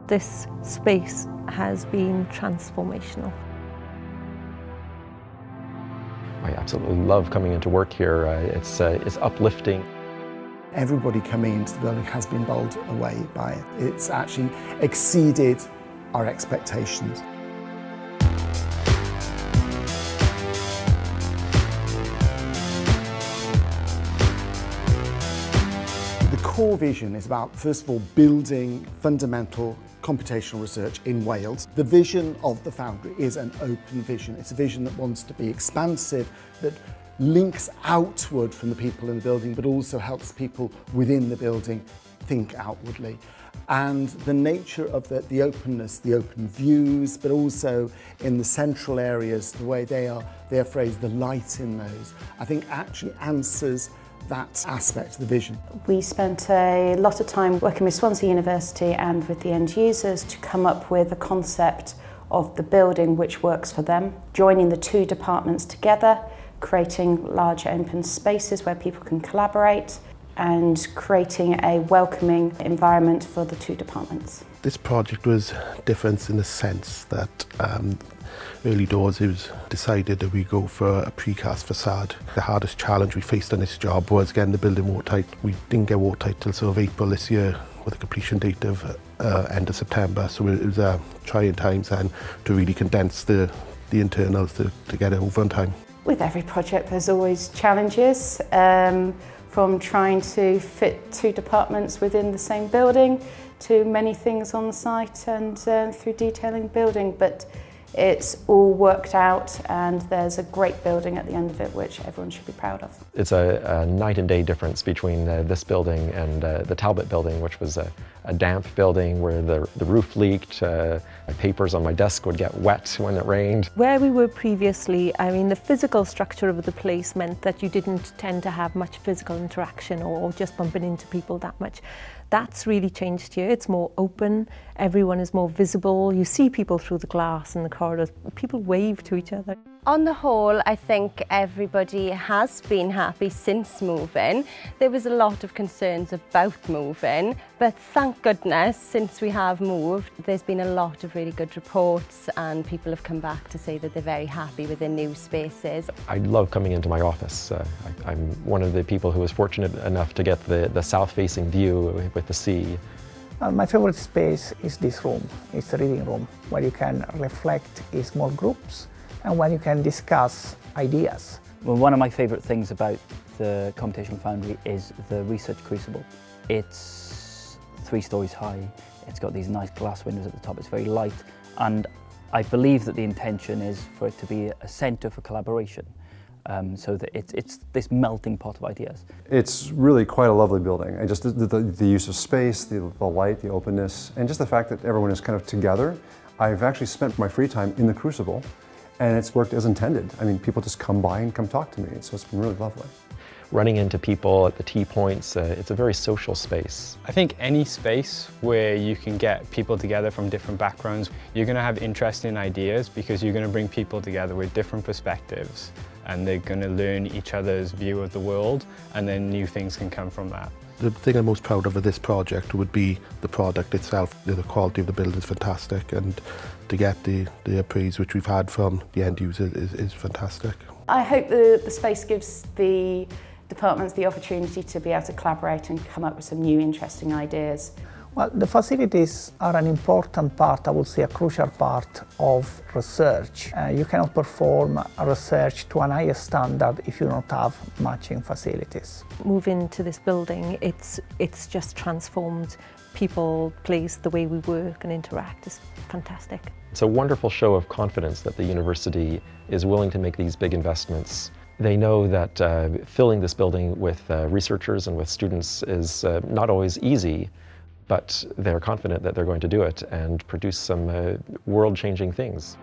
This space has been transformational. I absolutely love coming into work here. It's uplifting. Everybody coming into the building has been bowled away by it. It's actually exceeded our expectations. The core vision is about, first of all, building fundamental computational research in Wales. The vision of the Foundry is an open vision. It's a vision that wants to be expansive, that links outward from the people in the building, but also helps people within the building think outwardly. And the nature of the openness, the open views, but also in the central areas, the way they're phrased, the light in those, I think actually answers that aspect of the vision. We spent a lot of time working with Swansea University and with the end users to come up with a concept of the building which works for them, joining the two departments together, creating large open spaces where people can collaborate and creating a welcoming environment for the two departments. This project was different in the sense that early doors it was decided that we go for a precast facade. The hardest challenge we faced on this job was getting the building watertight. We didn't get watertight till sort of April this year with a completion date of end of September, so it was trying times and to really condense the internals to get it over on time. With every project there's always challenges, from trying to fit two departments within the same building to many things on site and through detailing building, but it's all worked out and there's a great building at the end of it which everyone should be proud of. It's a night and day difference between this building and the Talbot building, which was a damp building where the roof leaked, papers on my desk would get wet when it rained. Where we were previously, I mean, the physical structure of the place meant that you didn't tend to have much physical interaction or just bumping into people that much. That's really changed here. It's more open, everyone is more visible, you see people through the glass in the corridors, people wave to each other. On the whole, I think everybody has been happy since moving. There was a lot of concerns about moving, but thank goodness since we have moved, there's been a lot of really good reports and people have come back to say that they're very happy with their new spaces. I love coming into my office. I'm one of the people who was fortunate enough to get the south-facing view with the sea. My favorite space is this room. It's a reading room where you can reflect in small groups and when you can discuss ideas. Well, one of my favourite things about the Computational Foundry is the research Crucible. It's 3 stories high, it's got these nice glass windows at the top, it's very light, and I believe that the intention is for it to be a centre for collaboration, so that it's this melting pot of ideas. It's really quite a lovely building, and just the use of space, the light, the openness, and just the fact that everyone is kind of together. I've actually spent my free time in the Crucible, and it's worked as intended. I mean, people just come by and come talk to me, so it's been really lovely. Running into people at the tea points, it's a very social space. I think any space where you can get people together from different backgrounds, you're going to have interesting ideas because you're going to bring people together with different perspectives and they're going to learn each other's view of the world, and then new things can come from that. The thing I'm most proud of this project would be the product itself. The quality of the building is fantastic, and to get the appraise which we've had from the end user is fantastic. I hope the space gives the departments the opportunity to be able to collaborate and come up with some new interesting ideas. Well, the facilities are an important part, I would say a crucial part of research. You cannot perform a research to an higher standard if you don't have matching facilities. Moving to this building, it's just transformed people, place, the way we work and interact is fantastic. It's a wonderful show of confidence that the university is willing to make these big investments. They know that filling this building with researchers and with students is not always easy, but they're confident that they're going to do it and produce some world-changing things.